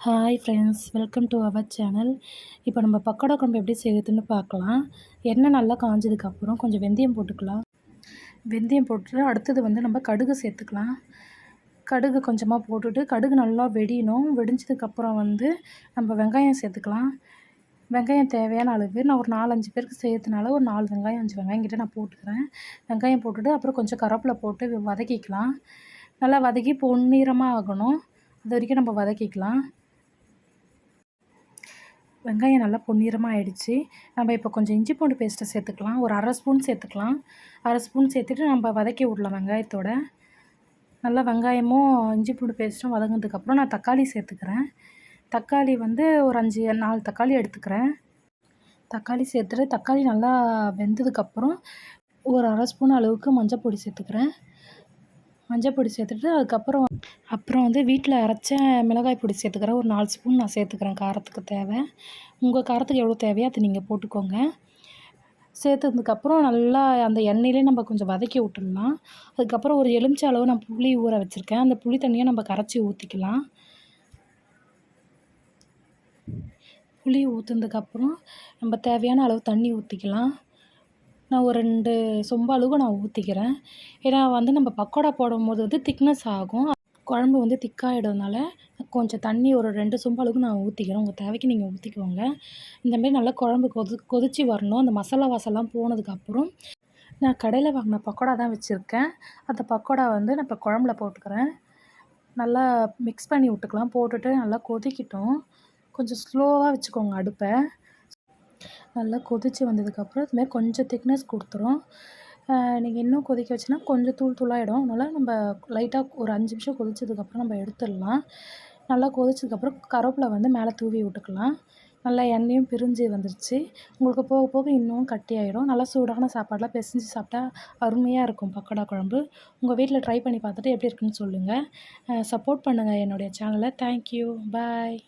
Hi friends, welcome to our channel. இப்போ நம்ம பக்கோடா குழம்பு எப்படி செய்கிறதுன்னு பார்க்கலாம். எண்ணெய் நல்லா காஞ்சதுக்கப்புறம் கொஞ்சம் வெந்தயம் போட்டுக்கலாம். வெந்தயம் போட்டுட்டு அடுத்தது நம்ம கடுகு சேர்த்துக்கலாம். கடுகு கொஞ்சமாக போட்டுட்டு கடுகு நல்லா வெடியணும். வெடிஞ்சதுக்கப்புறம் நம்ம வெங்காயம் சேர்த்துக்கலாம். வெங்காயம் தேவையான அளவு நான் ஒரு 4, 5 பேருக்கு செய்யறதுனால ஒரு 4 வெங்காயம் 5 வெங்காயம் கிட்ட நான் போட்டுக்கிறேன். வெங்காயம் போட்டுட்டு அப்புறம் கொஞ்சம் கருவேப்பிலை போட்டு வதக்கிக்கலாம். நல்லா வதக்கி பொன்னிறமாக ஆகணும். அது வரைக்கும் நம்ம வதக்கிக்கலாம். வெங்காயம் நல்லா பொன்னிறமாக ஆயிடுச்சு. நம்ம இப்போ கொஞ்சம் இஞ்சி பூண்டு பேஸ்ட்டை சேர்த்துக்கலாம். ஒரு 1/2 ஸ்பூன் சேர்த்துக்கலாம். 1/2 ஸ்பூன் சேர்த்துட்டு நம்ம வதக்கி விடலாம் வெங்காயத்தோட. நல்லா வெங்காயமும் இஞ்சி பூண்டு பேஸ்ட்டும் வதங்கினதுக்கப்புறம் நான் தக்காளி சேர்த்துக்கிறேன். தக்காளி ஒரு 4 தக்காளி எடுத்துக்கிறேன். தக்காளி சேர்த்துட்டு தக்காளி நல்லா வெந்ததுக்கப்புறம் ஒரு 1/2 ஸ்பூன் அளவுக்கு மஞ்சள் பொடி சேர்த்துக்கிறேன். மஞ்சள் பொடி சேர்த்துட்டு அப்புறம் வீட்டில் அரைச்ச மிளகாய் பொடி சேர்த்துக்கிறேன். ஒரு 4 ஸ்பூன் நான் சேர்த்துக்கிறேன் காரத்துக்கு தேவை. உங்கள் காரத்துக்கு எவ்வளோ தேவையோ அதை நீங்கள் போட்டுக்கோங்க. சேர்த்ததுக்கப்புறம் நல்லா அந்த எண்ணெயிலே நம்ம கொஞ்சம் வதக்கி விட்டுடலாம். அதுக்கப்புறம் ஒரு எலுமிச்சை அளவு நான் புளி ஊற வச்சுருக்கேன். அந்த புளி தண்ணியை நம்ம கரைச்சி ஊற்றிக்கலாம். புளி ஊற்றுனதுக்கப்புறம் நம்ம தேவையான அளவு தண்ணி ஊற்றிக்கலாம். நான் ஒரு 2 சொம்பு அளவு நான் ஊற்றிக்கிறேன். ஏன்னா நம்ம பக்கோடா போடும்போது திக்னஸ் ஆகும். குழம்பு திக்காகிடும்னால கொஞ்சம் தண்ணி ஒரு 2 சொம்பு அளவுக்கு நான் ஊற்றிக்கிறேன். உங்கள் தேவைக்கு நீங்கள் ஊற்றிக்கோங்க. இந்தமாரி நல்லா குழம்பு கொதிச்சு வரணும். அந்த மசாலா வாசம்லாம் போனதுக்கப்புறம் நான் கடையில் வாங்கின பக்கோடா தான் வச்சுருக்கேன். அந்த பக்கோடா நான் இப்போ குழம்புல போட்டுக்கிறேன். நல்லா மிக்ஸ் பண்ணி விட்டுக்கலாம். போட்டுட்டு நல்லா கொதிக்கட்டும். கொஞ்சம் ஸ்லோவாக வச்சுக்கோங்க அடுப்பை. நல்லா கொதித்து வந்ததுக்கப்புறம் இதுமாரி கொஞ்சம் திக்னஸ் கொடுத்துரும். நீங்கள் இன்னும் கொதிக்க வச்சுன்னா கொஞ்சம் தூளாகிடும். அதனால் நம்ம லைட்டாக ஒரு 5 நிமிஷம் கொதிச்சதுக்கப்புறம் நம்ம எடுத்துடலாம். நல்லா கொதிச்சதுக்கப்புறம் கருவேப்பிலை மேலே தூவி விட்டுக்கலாம். நல்லா எண்ணெயும் பிரிஞ்சு வந்துருச்சு. உங்களுக்கு போக போக இன்னும் கட்டியாயிடும். நல்லா சூடான சாப்பாடெலாம் பெசஞ்சு சாப்பிட்டா அருமையாக இருக்கும் பக்கோடா குழம்பு. உங்கள் வீட்டில் ட்ரை பண்ணி பார்த்துட்டு எப்படி இருக்குன்னு சொல்லுங்கள். சப்போர்ட் பண்ணுங்கள் என்னுடைய சேனலை. தேங்க்யூ. பாய்.